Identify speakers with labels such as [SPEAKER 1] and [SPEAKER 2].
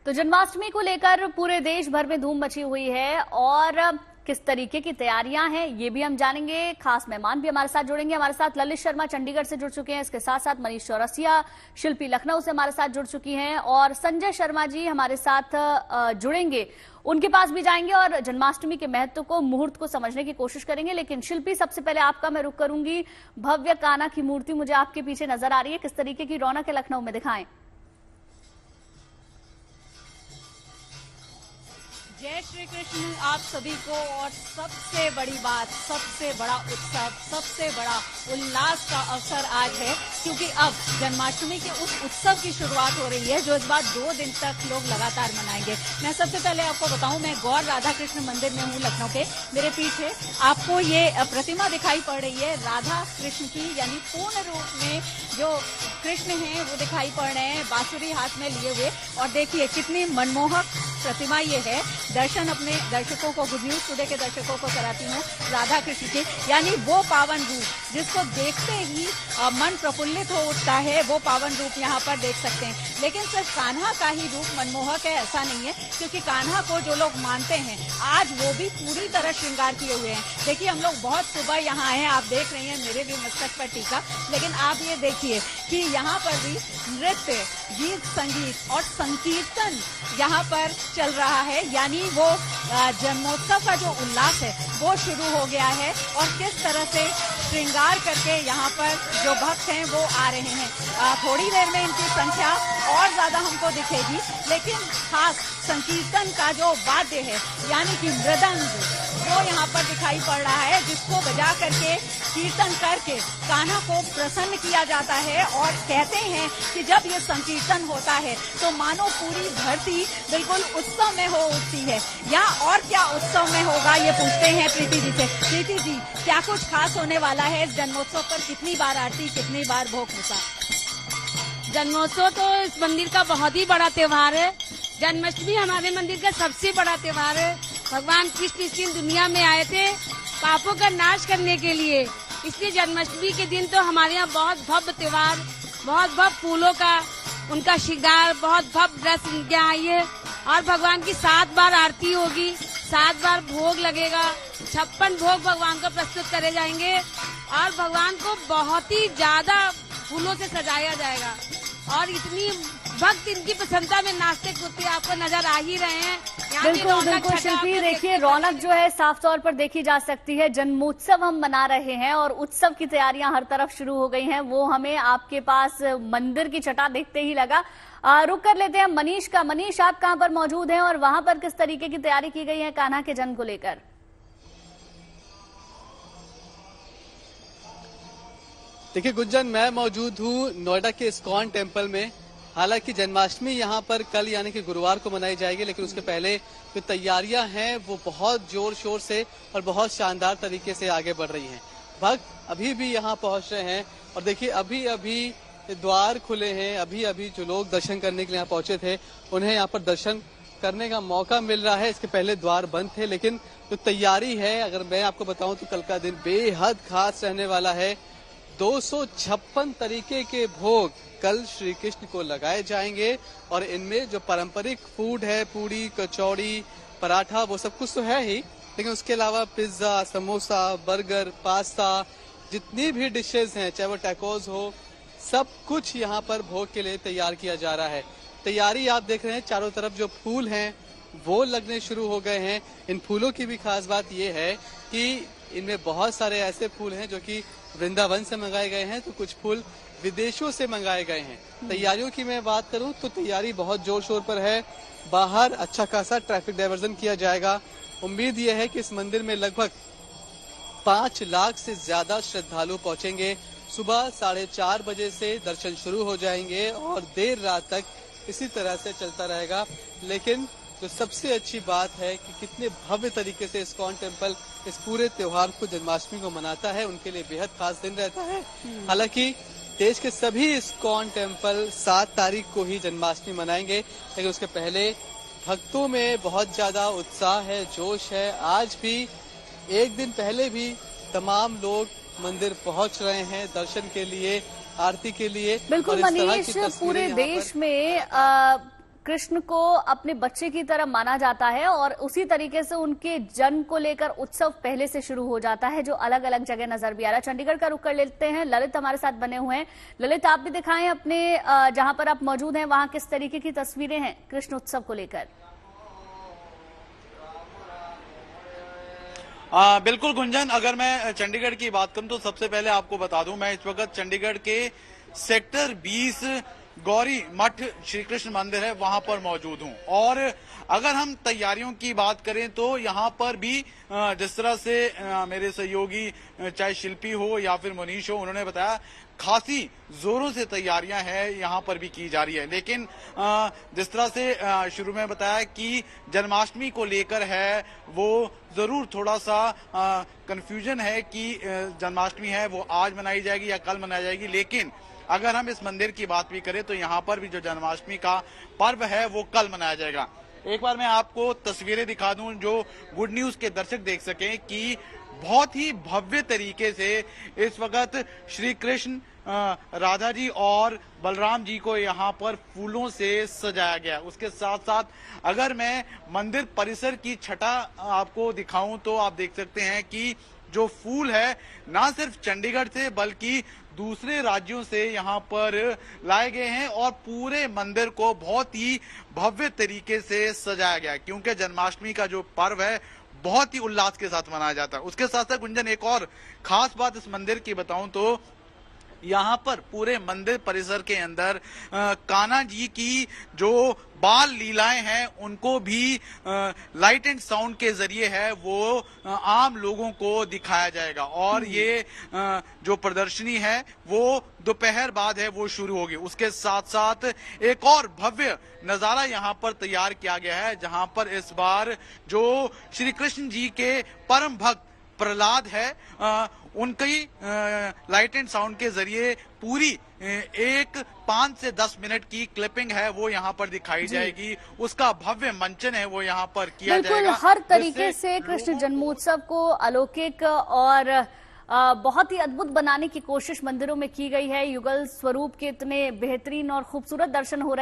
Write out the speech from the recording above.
[SPEAKER 1] तो जन्माष्टमी को लेकर पूरे देश भर में धूम मची हुई है और किस तरीके की तैयारियां हैं ये भी हम जानेंगे। खास मेहमान भी हमारे साथ जुड़ेंगे। हमारे साथ ललित शर्मा चंडीगढ़ से जुड़ चुके हैं, इसके साथ साथ मनीष चौरसिया शिल्पी लखनऊ से हमारे साथ जुड़ चुकी हैं और संजय शर्मा जी हमारे साथ जुड़ेंगे, उनके पास भी जाएंगे और जन्माष्टमी के महत्व को, मुहूर्त को समझने की कोशिश करेंगे। लेकिन शिल्पी, सबसे पहले आपका मैं रुख करूंगी। भव्य कान्हा की मूर्ति मुझे आपके पीछे नजर आ रही है, किस तरीके की रौनक है लखनऊ में, दिखाएं।
[SPEAKER 2] जय श्री कृष्ण आप सभी को। और सबसे बड़ी बात, सबसे बड़ा उत्सव, सबसे बड़ा उल्लास का अवसर आज है, क्योंकि अब जन्माष्टमी के उस उत्सव की शुरुआत हो रही है जो इस बार 2 दिन तक लोग लगातार मनाएंगे। मैं सबसे पहले आपको बताऊं, मैं गौर राधा कृष्ण मंदिर में हूं लखनऊ के। मेरे पीछे आपको ये प्रतिमा दिखाई पड़ रही है राधा कृष्ण की, यानी पूर्ण रूप में जो कृष्ण हैं वो दिखाई पड़ रहे हैं, बांसुरी हाथ में लिए हुए। और देखिए कितनी मनमोहक प्रतिमा ये है। दर्शन अपने दर्शकों को, गुड न्यूज टुडे के दर्शकों को कराती हूँ राधा कृष्ण के, यानी वो पावन रूप जिसको देखते ही मन प्रफुल्लित हो उठता है, वो पावन रूप यहाँ पर देख सकते हैं। लेकिन सिर्फ कान्हा का ही रूप मनमोहक है ऐसा नहीं है, क्योंकि कान्हा को जो लोग मानते हैं आज वो भी पूरी तरह श्रृंगार किए हुए हैं। देखिए हम लोग बहुत सुबह यहाँ आए, आप देख रहे हैं मेरे भी मस्तक पर टीका, लेकिन आप ये देखिए कि यहाँ पर भी नृत्य, गीत, संगीत और संकीर्तन यहाँ पर चल रहा है, यानी वो जन्मोत्सव का जो उल्लास है वो शुरू हो गया है। और किस तरह से श्रृंगार करके यहाँ पर जो भक्त हैं वो आ रहे हैं। थोड़ी देर में इनकी संख्या और ज्यादा हमको दिखेगी, लेकिन खास संकीर्तन का जो वाद्य है यानी कि मृदंग वो यहाँ पर दिखाई पड़ रहा है, जिसको बजा करके, कीर्तन करके कान्हा को प्रसन्न किया जाता है। और कहते हैं कि जब ये संकीर्तन होता है तो मानो पूरी धरती बिल्कुल उत्सव में हो उठती है। या और क्या उत्सव में होगा ये पूछते हैं प्रीति जी से। प्रीति जी, क्या कुछ खास होने वाला है इस जन्मोत्सव पर? कितनी बार आरती, कितनी बार भोग प्रसाद?
[SPEAKER 3] जन्मोत्सव तो इस मंदिर का बहुत ही बड़ा त्योहार है। जन्माष्टमी हमारे मंदिर का सबसे बड़ा त्योहार है। भगवान कृष्ण इस दिन दुनिया में आए थे पापों का नाश करने के लिए, इसलिए जन्माष्टमी के दिन तो हमारे यहाँ बहुत भव्य त्योहार, बहुत भव्य फूलों का उनका श्रृंगार, बहुत भव्य रस यहाँ आई है। और भगवान की 7 बार आरती होगी, 7 बार भोग लगेगा, 56 भोग भगवान को प्रस्तुत करे जाएंगे और भगवान को बहुत ही ज्यादा फूलों से सजाया जाएगा। और इतनी भक्त इनकी प्रसन्नता में नाचते कूदते आपको नजर आ ही रहे हैं।
[SPEAKER 1] बिल्कुल बिल्कुल शिल्पी, देखिए रौनक जो है साफ तौर पर देखी जा सकती है। जन्मोत्सव हम मना रहे हैं और उत्सव की तैयारियां हर तरफ शुरू हो गई हैं, वो हमें आपके पास मंदिर की छटा देखते ही लगा। रुक कर लेते हैं मनीष का। मनीष, आप कहां पर मौजूद हैं और वहां पर किस तरीके की तैयारी की गई है कान्हा के जन्म को लेकर?
[SPEAKER 4] देखिए गुंजन, मैं मौजूद हूँ नोएडा के इस्कॉन टेम्पल में। हालांकि जन्माष्टमी यहाँ पर कल यानी कि गुरुवार को मनाई जाएगी, लेकिन उसके पहले जो तैयारियां हैं वो बहुत जोर शोर से और बहुत शानदार तरीके से आगे बढ़ रही हैं। भक्त अभी भी यहाँ पहुंच रहे हैं और देखिए अभी अभी द्वार खुले हैं, अभी अभी जो लोग दर्शन करने के लिए यहाँ पहुंचे थे उन्हें यहाँ पर दर्शन करने का मौका मिल रहा है। इसके पहले द्वार बंद थे, लेकिन जो तैयारी है, अगर मैं आपको बताऊं तो कल का दिन बेहद खास रहने वाला है। 256 तरीके के भोग कल श्री कृष्ण को लगाए जाएंगे और इनमें जो पारंपरिक फूड है, पूड़ी, कचौड़ी, पराठा, वो सब कुछ तो है ही, लेकिन उसके अलावा पिज्जा, समोसा, बर्गर, पास्ता, जितनी भी डिशेज हैं, चाहे वो टैकोस हो, सब कुछ यहाँ पर भोग के लिए तैयार किया जा रहा है। तैयारी आप देख रहे हैं, चारों तरफ जो फूल हैं वो लगने शुरू हो गए हैं। इन फूलों की भी खास बात ये है कि इनमें बहुत सारे ऐसे फूल हैं जो कि वृंदावन से मंगाए गए हैं, तो कुछ फूल विदेशों से मंगाए गए हैं। तैयारियों की मैं बात करूं तो तैयारी बहुत जोर शोर पर है। बाहर अच्छा खासा ट्रैफिक डायवर्जन किया जाएगा। उम्मीद यह है कि इस मंदिर में लगभग 5 लाख से ज्यादा श्रद्धालु पहुंचेंगे। सुबह 4:30 बजे से दर्शन शुरू हो जाएंगे और देर रात तक इसी तरह से चलता रहेगा। लेकिन जो सबसे अच्छी बात है कि कितने भव्य तरीके से इस्कॉन टेम्पल इस पूरे त्योहार को, जन्माष्टमी को मनाता है, उनके लिए बेहद खास दिन रहता है। हालांकि देश के सभी इस्कॉन टेम्पल 7 तारीख को ही जन्माष्टमी मनाएंगे, लेकिन उसके पहले भक्तों में बहुत ज्यादा उत्साह है, जोश है। आज भी एक दिन पहले भी तमाम लोग मंदिर पहुंच रहे हैं दर्शन के लिए, आरती के लिए।
[SPEAKER 1] बिल्कुल मनीष, पूरे देश में कृष्ण को अपने बच्चे की तरह माना जाता है और उसी तरीके से उनके जन्म को लेकर उत्सव पहले से शुरू हो जाता है, जो अलग अलग जगह नजर भी आ रहा है। चंडीगढ़ का रुख कर लेते हैं, ललित हमारे साथ बने हुए हैं। ललित, आप भी दिखाएं अपने जहां पर आप मौजूद हैं वहां किस तरीके की तस्वीरें हैं कृष्ण उत्सव को लेकर।
[SPEAKER 5] बिल्कुल गुंजन, अगर मैं चंडीगढ़ की बात करूं तो सबसे पहले आपको बता दूं मैं इस वक्त चंडीगढ़ के सेक्टर 20 गौरी मठ श्री कृष्ण मंदिर है वहां पर मौजूद हूं। और अगर हम तैयारियों की बात करें तो यहां पर भी जिस तरह से मेरे सहयोगी चाहे शिल्पी हो या फिर मनीष हो, उन्होंने बताया खासी जोरों से तैयारियां हैं यहां पर भी की जा रही है। लेकिन जिस तरह से शुरू में बताया कि जन्माष्टमी को लेकर है वो जरूर थोड़ा सा कंफ्यूजन है कि जन्माष्टमी है वो आज मनाई जाएगी या कल मनाई जाएगी। लेकिन अगर हम इस मंदिर की बात भी करें तो यहाँ पर भी जो जन्माष्टमी का पर्व है वो कल मनाया जाएगा। एक बार मैं आपको तस्वीरें दिखा दूं जो गुड न्यूज के दर्शक देख सकें कि बहुत ही भव्य तरीके से इस वक्त श्री कृष्ण, राधा जी और बलराम जी को यहाँ पर फूलों से सजाया गया। उसके साथ साथ अगर मैं मंदिर परिसर की छटा आपको दिखाऊं तो आप देख सकते हैं कि जो फूल है ना सिर्फ चंडीगढ़ से बल्कि दूसरे राज्यों से यहाँ पर लाए गए हैं और पूरे मंदिर को बहुत ही भव्य तरीके से सजाया गया, क्योंकि जन्माष्टमी का जो पर्व है बहुत ही उल्लास के साथ मनाया जाता है। उसके साथ साथ गुंजन एक और खास बात इस मंदिर की बताऊं तो यहाँ पर पूरे मंदिर परिसर के अंदर कान्हा जी की जो बाल लीलाएं हैं उनको भी लाइट एंड साउंड के जरिए है वो आम लोगों को दिखाया जाएगा। और ये जो प्रदर्शनी है वो दोपहर बाद है वो शुरू होगी। उसके साथ साथ एक और भव्य नजारा यहाँ पर तैयार किया गया है, जहाँ पर इस बार जो श्री कृष्ण जी के परम भक्त प्रहलाद है उनकी लाइट एंड साउंड के जरिए पूरी 5 से 10 मिनट की क्लिपिंग है वो यहाँ पर दिखाई जाएगी। उसका भव्य मंचन है वो यहाँ पर किया जाएगा।
[SPEAKER 1] बिल्कुल हर तरीके से कृष्ण जन्मोत्सव को अलौकिक और बहुत ही अद्भुत बनाने की कोशिश मंदिरों में की गई है। युगल स्वरूप के इतने बेहतरीन और खूबसूरत दर्शन हो रहे हैं।